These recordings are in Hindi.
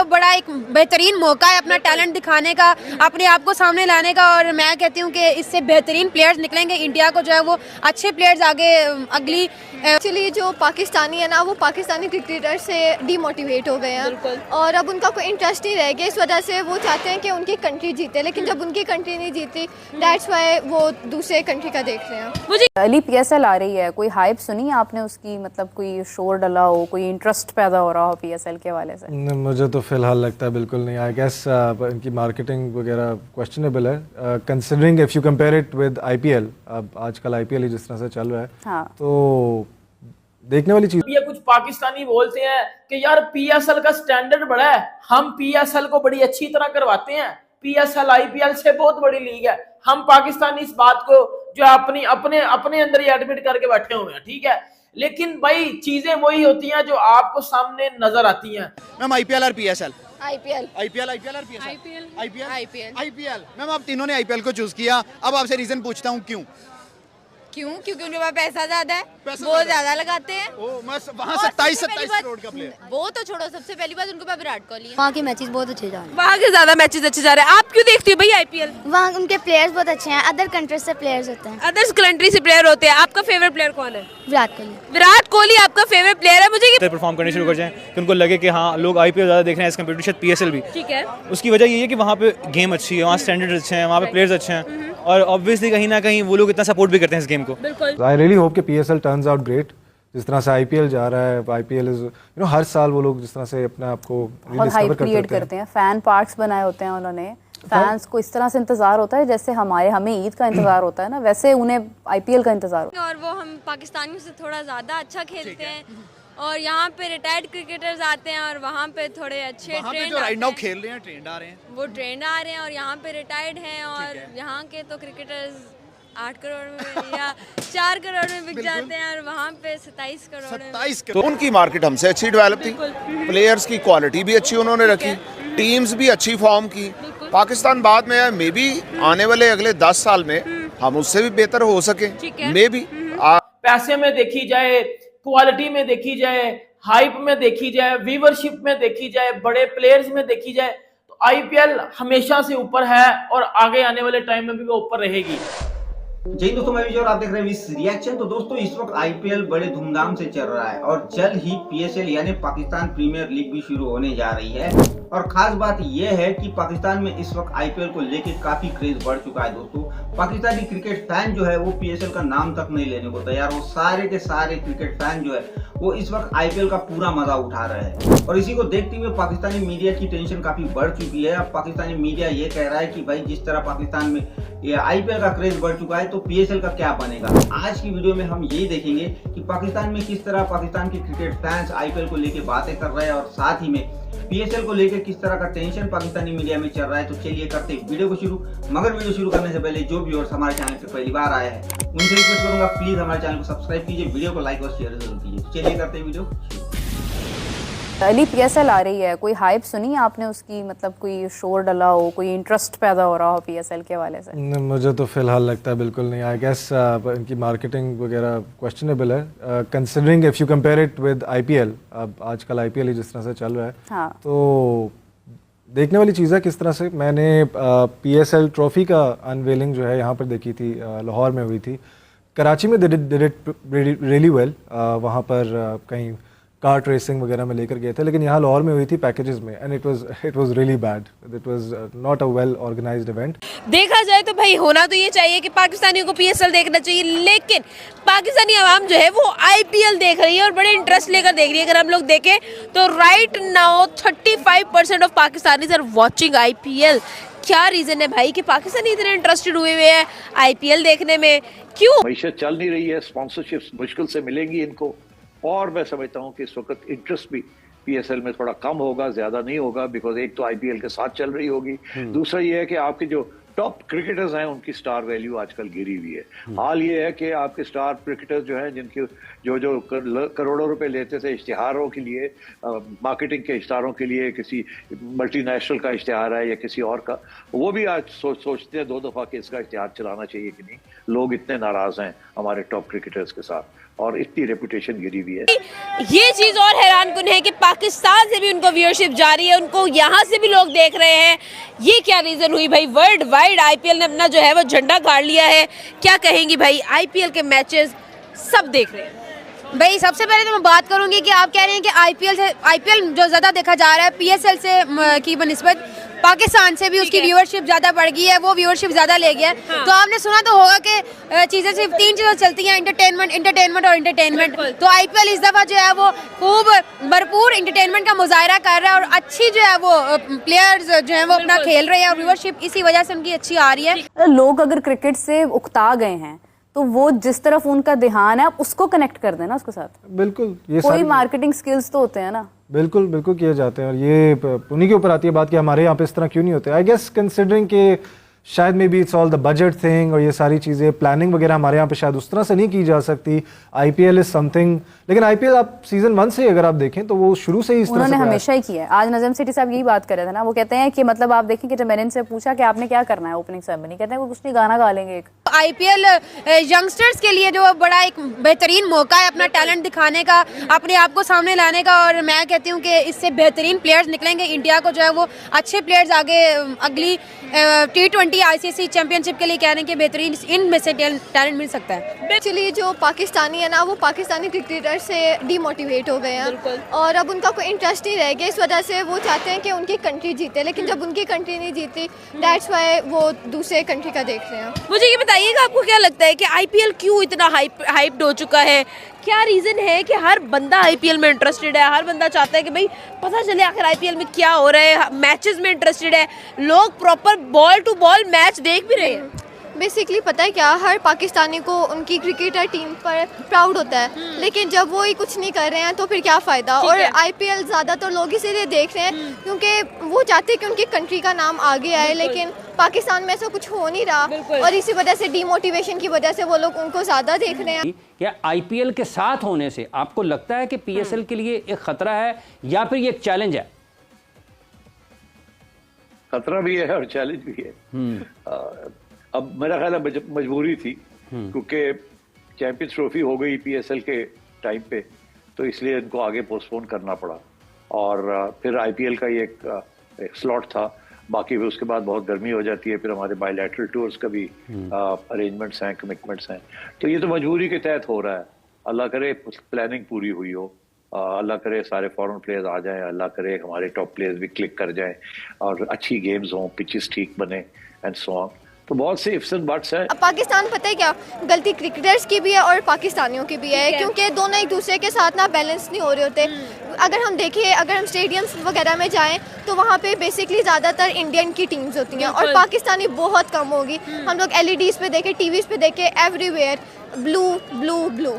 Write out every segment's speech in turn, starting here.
को बड़ा एक बेहतरीन मौका है अपना टैलेंट दिखाने का, अपने आप को सामने लाने का। और मैं कहती हूँ कि इससे बेहतरीन प्लेयर्स निकलेंगे, इंडिया को जो है वो अच्छे प्लेयर्स आगे अगली एक्चुअली जो पाकिस्तानी है ना, वो पाकिस्तानी क्रिकेटर से डीमोटिवेट हो गए हैं और अब उनका कोई इंटरेस्ट नहीं रह गया। इस वजह से वो चाहते हैं कि उनकी कंट्री जीते, लेकिन जब उनकी कंट्री नहीं जीती, दैट्स वाई वो दूसरे कंट्री का देख रहे हैं। मुझे अली पीएसएल आ रही है, कोई हाइप सुनी आपने उसकी? मतलब कोई शोर डला हो, कोई इंटरेस्ट पैदा हो रहा हो पीएसएल के हवाले से? मुझे तो फिलहाल लगता है बिल्कुल नहीं। आई गेस इनकी मार्केटिंग वगैरह क्वेश्चनेबल है, considering if you compare it with IPL. अब आजकल आईपीएल ही जिस तरह से चल रहा है, हाँ। तो देखने वाली चीज। ये कुछ पाकिस्तानी बोलते हैं कि यार पीएसएल का स्टैंडर्ड बड़ा है, हम पीएसएल को बड़ी अच्छी तरह करवाते हैं, पीएसएल आईपीएल से बहुत बड़ी लीग है। हम पाकिस्तानी इस बात को जो अपनी अपने अपने अंदर ही एडमिट करके बैठे हुए हैं, ठीक है, लेकिन भाई चीजें वही होती हैं जो आपको सामने नजर आती हैं। मैम आईपीएल और पीएसएल? आईपीएल। आईपीएल आईपीएल और PSL? IPL. IPL IPL. IPL. Ma'am आप तीनों ने आईपीएल को चूज किया, अब आपसे रीजन पूछता हूँ क्यों? क्योंकि उनके पास पैसा ज्यादा है, पैसा वो ज्यादा ज्यादा लगाते हैं। वहाँ 27 करोड़ का प्लेयर। वो तो छोड़ो, सबसे पहली बात उनके पास विराट कोहली है। वहाँ के मैचेस बहुत अच्छे जा रहे हैं। वहाँ के ज्यादा मैचेस अच्छे जा रहे हैं। आप क्यों देखती हो भाई आईपीएल? वहाँ उनके प्लेयर्स बहुत अच्छे हैं, अदर कंट्रीज से प्लेयर्स होते हैं। अदर्स कंट्री से प्लेयर होते हैं। आपका फेवरेट प्लेयर कौन है? विराट कोहली। विराट कोहली आपका फेवरेट प्लेयर है। मुझे परफॉर्म करने शुरू कर जाएं कि उनको लगे कि हाँ लोग आईपीएल ज़्यादा देख रहे हैं एज कम्पेयर टू शायद पीएसएल भी। ठीक है। उसकी वजह ये है कि वहाँ पे गेम अच्छी है, वहाँ स्टैंडर्ड अच्छे हैं, वहाँ पे प्लेयर्स अच्छे हैं और ऑब्वियसली कहीं ना कहीं वो लोग इतना सपोर्ट भी करते हैं इस गेम को। बिल्कुल। आई रियली होप कि पीएसएल टर्न्स आउट ग्रेट। जिस तरह से आईपीएल जा रहा है, आईपीएल इज हर साल वो लोग जिस तरह से अपने आप को बहुत हाइप क्रिएट करते हैं, फैन पार्क्स बनाए होते हैं उन्होंने। फैंस को इस तरह से इंतजार होता है जैसे हमें ईद का इंतजार होता है ना, वैसे उन्हें आईपीएल का इंतजार होता है। और वो हम पाकिस्तानियों से थोड़ा ज्यादा अच्छा खेलते हैं और यहाँ पे रिटायर्ड क्रिकेटर्स आते हैं और वहाँ पे थोड़े अच्छे ट्रेंड राइट नाउ खेल रहे हैं, ट्रेंड आ रहे हैं, वो ट्रेंड आ रहे हैं और यहाँ पे रिटायर्ड हैं और यहाँ के तो क्रिकेटर्स 8 करोड़ में या 4 करोड़ में बिक जाते हैं और वहाँ पे 27 करोड़ में। तो उनकी मार्केट हमसे अच्छी डेवलप थी, प्लेयर्स की क्वालिटी भी अच्छी उन्होंने रखी, टीम्स भी अच्छी फॉर्म की। पाकिस्तान बाद में है, मे बी आने वाले अगले 10 साल में हम उससे भी बेहतर हो सके, मे बी। पैसे में देखी जाए, क्वालिटी में देखी जाए, हाइप में देखी जाए, व्यूवरशिप में देखी जाए, बड़े प्लेयर्स में देखी जाए, तो आईपीएल हमेशा से ऊपर है और आगे आने वाले टाइम में भी वो ऊपर रहेगी। जय दोस्तों, मैं विजय और आप देख रहे हैं विस रिएक्शन। तो दोस्तों इस वक्त आईपीएल बड़े धूमधाम से चल रहा है और जल्द ही पीएसएल यानी पाकिस्तान प्रीमियर लीग भी शुरू होने जा रही है। और खास बात यह है कि पाकिस्तान में इस वक्त आईपीएल को लेकर काफी क्रेज बढ़ चुका है। दोस्तों पाकिस्तानी क्रिकेट फैन जो है वो पीएसएल का नाम तक नहीं लेने को तैयार। वो सारे के सारे क्रिकेट फैन जो है वो इस वक्त आईपीएल का पूरा मजा उठा रहे हैं और इसी को देखते हुए पाकिस्तानी मीडिया की टेंशन काफी बढ़ चुकी है। अब पाकिस्तानी मीडिया ये कह रहा है कि भाई जिस तरह पाकिस्तान में ये आईपीएल का क्रेज बढ़ चुका है तो पीएसएल का क्या बनेगा। आज की वीडियो में हम यही देखेंगे कि पाकिस्तान में किस तरह पाकिस्तान के क्रिकेट फैंस आईपीएल को लेकर बातें कर रहे हैं और साथ ही में पीएसएल को लेकर किस तरह का टेंशन पाकिस्तानी मीडिया में चल रहा है। तो चलिए करते हैं वीडियो को शुरू। मगर वीडियो शुरू करने से पहले जो व्यूअर्स हमारे चैनल पे पहली बार आए हैं उनसे रिक्वेस्ट करूंगा प्लीज हमारे चैनल को सब्सक्राइब कीजिए, वीडियो को लाइक और शेयर जरूर कीजिए। चलिए करते हैं वीडियो शुरू। अली पीएसएल आ रही है, कोई हाइप सुनी आपने उसकी? मतलब कोई शोर डला हो, कोई इंटरेस्ट पैदा हो रहा हो पीएसएल के हवाले से? मुझे तो फिलहाल लगता है बिल्कुल नहीं। आई गेस इनकी मार्केटिंग वगैरह क्वेश्चनेबल है, considering if you compare it with IPL. अब आजकल आईपीएल ही जिस तरह से चल रहा है, हाँ। तो देखने वाली चीज़ है किस तरह से। मैंने पीएसएल ट्रॉफी का अनवेलिंग जो है यहाँ पर देखी थी, लाहौर में हुई थी। कराची में डिड इट रियली वेल, वहाँ पर कहीं कार्ट रेसिंग वगैरह में लेकर गए थे, लेकिन यहाँ लाहौर में हुई थी पैकेजेस में and it was really bad. It was not a well organised event. देखा जाए तो भाई होना तो ये चाहिए कि पाकिस्तानियों को पीएसएल देखना चाहिए, लेकिन पाकिस्तानी आवाम जो है वो आईपीएल देख रही है और बड़े इंटरेस्ट लेकर देख रही है। अगर हम लोग देखें तो right now 35% of Pakistanis are watching IPL. क्या रीजन है भाई कि पाकिस्तानी इतने इंटरेस्टेड हुए हैं आईपीएल देखने में? क्यों? मैशत चल नहीं रही है, स्पॉन्सरशिप्स मुश्किल से मिलेंगी इनको और मैं समझता हूँ कि इस वक्त इंटरेस्ट भी पीएसएल में थोड़ा कम होगा, ज्यादा नहीं होगा, बिकॉज एक तो आईपीएल के साथ चल रही होगी, दूसरा ये है कि आपके जो टॉप क्रिकेटर्स हैं उनकी स्टार वैल्यू आजकल गिरी हुई है। हाल ये है कि आपके स्टार क्रिकेटर्स जो हैं जिनके जो करोड़ों रुपए लेते थे इश्तिहारों के लिए, मार्केटिंग के इश्तिहारों के लिए, किसी मल्टीनेशनल का इश्तिहार है या किसी और का, वो भी आज सोचते हैं 2 दफा कि इसका इश्तिहार चलाना चाहिए कि नहीं। लोग इतने नाराज हैं हमारे टॉप क्रिकेटर्स के साथ और इतनी रेपुटेशन गिरी हुई है। ये चीज और हैरान कुन है कि पाकिस्तान से भी उनको व्यूअरशिप जारी है, उनको यहाँ से भी लोग देख रहे हैं। ये क्या रीजन हुई भाई? वर्ल्ड वाइड आईपीएल ने अपना जो है वो झंडा गाड़ लिया है। क्या कहेंगी भाई? आईपीएल के मैचेस सब देख रहे हैं। भाई सबसे पहले तो मैं बात करूंगी कि आप कह रहे हैं कि आईपीएल जो ज्यादा देखा जा रहा है पीएसएल से की बनिस्बत पाकिस्तान से भी उसकी व्यूअरशिप ज्यादा बढ़ गई है, वो व्यूअरशिप ज्यादा ले गया है। हाँ। तो आपने सुना तो होगा कि चीजें सिर्फ 3 चीजें चलती हैं, एंटरटेनमेंट और एंटरटेनमेंट। तो आईपीएल इस दफा जो है वो खूब भरपूर एंटरटेनमेंट का मुजाहरा कर रहा है और अच्छी जो है वो प्लेयर्स जो है वो अपना खेल रहे हैं और व्यूअरशिप इसी वजह से उनकी अच्छी आ रही है। लोग अगर क्रिकेट से उकता गए हैं तो वो जिस तरफ उनका ध्यान है आप उसको कनेक्ट कर देना उसके साथ। बिल्कुल, ये कोई मार्केटिंग स्किल्स तो होते हैं ना। बिल्कुल बिल्कुल किए जाते हैं और ये उन्हीं के ऊपर आती है बात कि हमारे यहाँ पे इस तरह क्यों नहीं होते। आई गेस कंसिडरिंग कि शायद may be it's all the budget thing और ये सारी चीज़ें प्लानिंग वगैरह हमारे यहाँ पे शायद उस तरह से नहीं की जा सकती। आईपीएल इज समथिंग, लेकिन आईपीएल आप सीजन 1 से अगर आप देखें तो वो शुरू से ही इस तरह से हमेशा ही किया है। आज नजम सेठी साहब यही बात कर रहे थे ना, वो कहते हैं कि मतलब आप देखें कि जब मैंने इनसे पूछा कि आपने क्या करना है ओपनिंग सेरेमनी, कहते हैं वो कुछ नहीं, गाना गा लेंगे एक। आईपीएल यंगस्टर्स के लिए जो बड़ा एक बेहतरीन मौका है अपना टैलेंट दिखाने का, अपने आप को सामने लाने का, और मैं कहती हूँ कि इससे बेहतरीन प्लेयर्स निकलेंगे। इंडिया को जो है वो अच्छे प्लेयर्स आगे अगली T20 आईसीसी चैंपियनशिप के लिए कह रहे हैं कि बेहतरीन इनमें से टैलेंट मिल सकता है। एक्चुअली जो पाकिस्तानी है ना वो पाकिस्तानी क्रिकेटर से डीमोटिवेट हो गए हैं और अब उनका कोई इंटरेस्ट नहीं रह गया। इस वजह से वो चाहते हैं कि उनकी कंट्री जीते, लेकिन जब उनकी कंट्री नहीं जीती दैट्स व्हाई वो दूसरे कंट्री का देख रहे हैं। मुझे ये बताइएगा आपको क्या लगता है कि आईपीएल क्यों इतना हाइप्ड हो चुका है? क्या रीजन है कि हर बंदा आईपीएल में इंटरेस्टेड है? हर बंदा चाहता है कि भाई पता चले आखिर आईपीएल में क्या हो रहा है, मैचेस में इंटरेस्टेड है, लोग proper ball to ball match देख भी रहे हैं। बेसिकली पता है क्या, हर पाकिस्तानी को उनकी क्रिकेटर टीम पर प्राउड होता है, लेकिन जब वो ही कुछ नहीं कर रहे हैं तो फिर क्या फ़ायदा। और आईपीएल ज़्यादातर लोग इसीलिए देख रहे हैं क्योंकि वो चाहते हैं कि उनकी कंट्री का नाम आगे आए, लेकिन पाकिस्तान में ऐसा कुछ हो नहीं रहा और इसी वजह से डीमोटिवेशन की वजह से वो लोग उनको ज़्यादा देख रहे हैं। क्या आईपीएल के साथ होने से आपको लगता है कि पीएसएल के लिए एक खतरा है या फिर ये एक चैलेंज है? खतरा भी है और चैलेंज भी है। अब मेरा ख्याल है मजबूरी थी क्योंकि चैंपियंस ट्रॉफी हो गई पीएसएल के टाइम पे, तो इसलिए इनको आगे पोस्टपोन करना पड़ा और फिर आईपीएल का ये एक स्लॉट था। बाकी भी उसके बाद बहुत गर्मी हो जाती है, फिर हमारे बायलैटरल टूर्स का भी अरेंजमेंट्स हैं, कमिटमेंट्स हैं, तो ये तो मजबूरी के तहत हो रहा है। अल्लाह करे प्लानिंग पूरी हुई हो, अल्लाह करे सारे फॉरेन प्लेयर्स आ जाएं, अल्लाह करे हमारे टॉप प्लेयर्स भी क्लिक कर जाएं और अच्छी गेम्स हों, पिचेस ठीक बने एंड सो ऑन। तो बहुत से इफ्स एंड बट्स हैं। पाकिस्तान पता है क्या, गलती क्रिकेटर्स की भी है और पाकिस्तानियों की भी है, क्योंकि दोनों एक दूसरे के साथ ना बैलेंस नहीं हो रहे होते। अगर हम देखें, अगर हम स्टेडियम्स वगैरह में जाएं तो वहाँ पे बेसिकली ज़्यादातर इंडियन की टीम्स होती हैं और पाकिस्तानी बहुत कम होगी। हम लोग एलईडीज़ पे देखें, टीवीज़ पे देखें, एवरीवेयर ब्लू ब्लू ब्लू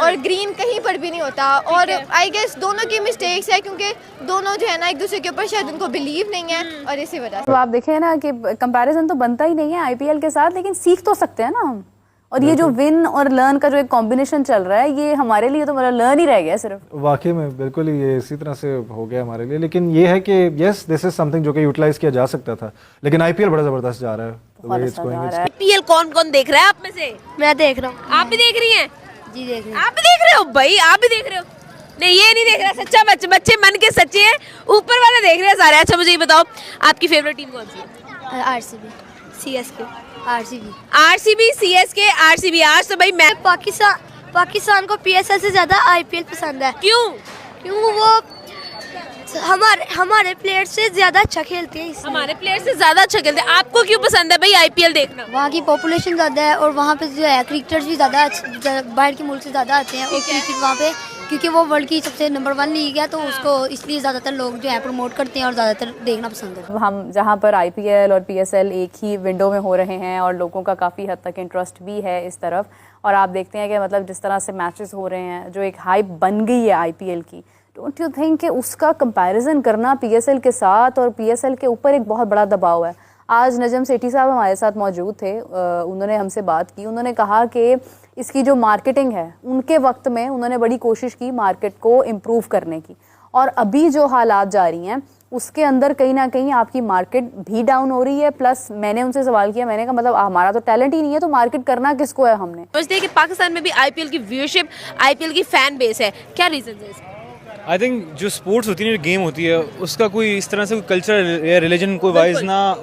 और ग्रीन कहीं पर भी नहीं होता। और आई गेस दोनों की मिस्टेक्स है क्योंकि दोनों जो है ना एक दूसरे के ऊपर शायद उनको बिलीव नहीं है और इसी वजह से। तो आप देखें ना कि कंपैरिजन तो बनता ही नहीं है आईपीएल के साथ, लेकिन सीख तो सकते हैं ना हम। और ये जो विन और लर्न का जो एक कॉम्बिनेशन चल रहा है, ये हमारे लिए तो मतलब लर्न ही रह गया सिर्फ। वाकई में बिल्कुल ही ये इसी तरह से हो गया हमारे लिए। लेकिन ये है कि यस दिस इज समथिंग जो कि यूटिलाइज किया जा सकता था, लेकिन आईपीएल बड़ा जबरदस्त जा रहा है। आईपीएल कौन कौन देख रहा है आप में से? मैं देख रहा हूँ। आप भी देख रही हैं? जी देख रही हूँ। आप भी देख रहे हो भाई? आप भी देख रहे हो? नहीं, ये नहीं देख रहा सच्चा बच्चे मन के सच्चे हैं, ऊपर वाले देख रहे हैं सारे। अच्छा मुझे ये बताओ, आपकी फेवरेट टीम कौन सी है? RCB, CSK, RCB, CSK, RCB. आज तो भाई मैं पाकिस्तान को पीएसएल से ज्यादा आईपीएल पसंद है। क्यों? क्यों? वो हमारे प्लेयर से ज्यादा अच्छा खेलते हैं। हमारे प्लेयर से ज्यादा अच्छा खेलते हैं। आपको क्यों पसंद है भाई आईपीएल देखना? वहाँ की पॉपुलेशन ज्यादा है और वहाँ पे जो है क्रिकेटर्स भी ज्यादा बाहर के मुल्क से ज्यादा आते हैं और क्रिकेट वहाँ पे, क्योंकि वो वर्ल्ड की सबसे नंबर 1 लीग है, तो उसको इसलिए ज़्यादातर लोग जो है प्रमोट करते हैं और ज़्यादातर देखना पसंद है। हम जहाँ पर आईपीएल और पीएसएल एक ही विंडो में हो रहे हैं और लोगों का काफ़ी हद तक इंटरेस्ट भी है इस तरफ, और आप देखते हैं कि मतलब जिस तरह से मैचेस हो रहे हैं, जो एक हाइप बन गई है आईपीएल की, डोंट यू थिंक कि उसका कंपैरिजन करना पीएसएल के साथ, और पीएसएल के ऊपर एक बहुत बड़ा दबाव है। आज नजम सेठी साहब हमारे साथ मौजूद थे, उन्होंने हमसे बात की। उन्होंने कहा कि इसकी जो मार्केटिंग है, उनके वक्त में उन्होंने बड़ी कोशिश की मार्केट को इम्प्रूव करने की, और अभी जो हालात जारी हैं उसके अंदर कहीं ना कहीं आपकी मार्केट भी डाउन हो रही है। प्लस मैंने उनसे सवाल किया, मैंने कहा मतलब हमारा तो टैलेंट ही नहीं है, तो मार्केट करना किसको है हमने। समझते हैं कि पाकिस्तान में भी आईपीएल की व्यूअरशिप, आईपीएल की फैन बेस है, क्या रीजन है इसका? आई थिंक जो स्पोर्ट्स होती है, जो गेम होती है, उसका कोई इस तरह से कोई कल्चर या रिलीजन कोई वाइज ना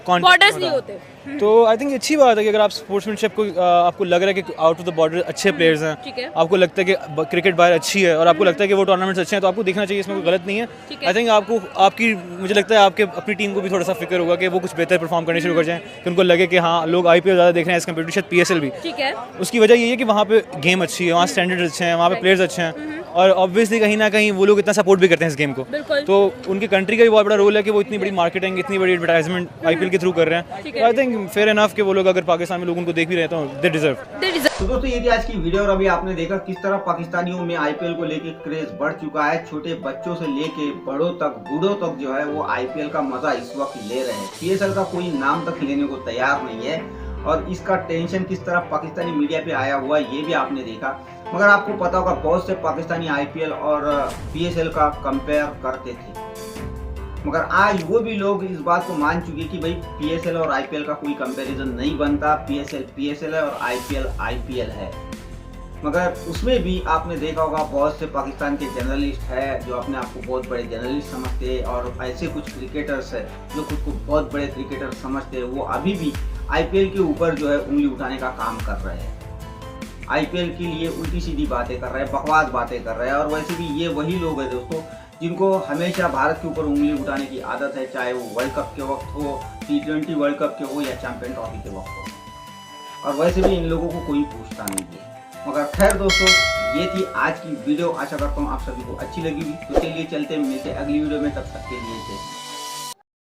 बॉर्डर्स नहीं होते। तो आई थिंक अच्छी बात है कि अगर आप स्पोर्ट्समैनशिप को आपको लग रहा है कि आउट ऑफ द बॉर्डर अच्छे प्लेयर्स हैं, आपको लगता है कि क्रिकेट बाहर अच्छी है और आपको लगता है कि वो टूर्नामेंट्स अच्छे हैं, तो आपको देखना चाहिए, इसमें कोई गलत नहीं है। आई थिंक आपको आपकी मुझे लगता है आपके अपनी टीम को भी थोड़ा सा फिक्र होगा कि वो कुछ बेहतर परफॉर्म करने शुरू कर जाएं, कि उनको लगे कि हाँ लोग आईपीएल ज़्यादा देख रहे हैं एज कम्पेयर टू शायद पीएसएल भी। उसकी वजह ये है कि वहाँ पे गेम अच्छी है, वहाँ स्टैंडर्ड्स अच्छे हैं, वहाँ पे प्लेयर्स अच्छे हैं, और ऑब्वियसली कहीं ना कहीं वो लोग इतना सपोर्ट भी करते हैं इस गेम को। तो उनकी कंट्री का भी बहुत बड़ा रोल है कि वो इतनी बड़ी मार्केटिंग, इतनी बड़ी एडवर्टाइजमेंट आईपीएल के थ्रू कर रहे हैं। तो आई थिंक फेयर इनफ कि वो लोग अगर पाकिस्तान में लोग उनको देख भी रहे तो दे डिजर्व। तो दोस्तों ये थी आज की वीडियो, और अभी आपने देखा किस तरह पाकिस्तानियों में आईपीएल को लेके क्रेज बढ़ चुका है। छोटे बच्चों से लेके बड़ों तक, बूढ़ों तक जो है वो आईपीएल का मजा इस वक्त ले रहे हैं। पीएसएल का कोई नाम तक लेने को तैयार नहीं है, और इसका टेंशन किस तरह पाकिस्तानी मीडिया पे आया हुआ ये भी आपने देखा। मगर आपको पता होगा बहुत से पाकिस्तानी आईपीएल और पीएसएल का कंपेयर करते थे, मगर आज वो भी लोग इस बात को मान चुके कि भाई पीएसएल और आईपीएल का कोई कंपैरिजन नहीं बनता। पीएसएल पीएसएल है और आईपीएल आईपीएल है। मगर उसमें भी आपने देखा होगा बहुत से पाकिस्तान के जर्नलिस्ट है जो अपने आप को बहुत बड़े जर्नलिस्ट समझते हैं, और ऐसे कुछ क्रिकेटर्स है जो खुद को बहुत बड़े क्रिकेटर समझते हैं, वो अभी भी आईपीएल के ऊपर जो है उंगली उठाने का काम कर रहे हैं। आईपीएल के लिए उल्टी सीधी बातें कर रहे हैं, बकवास बातें कर रहे हैं। और वैसे भी ये वही लोग हैं दोस्तों जिनको हमेशा भारत के ऊपर उंगली उठाने की आदत है, चाहे वो वर्ल्ड कप के वक्त हो, T20 वर्ल्ड कप के हो, या चैंपियन ट्रॉफी के वक्त हो। और वैसे भी इन लोगों को कोई पूछता नहीं है। मगर खैर दोस्तों, ये थी आज की वीडियो। आशा करता हूँ आप सभी को अच्छी लगी हुई। तो चलिए चलते हैं, मिलते अगली वीडियो में, तब तक के लिए।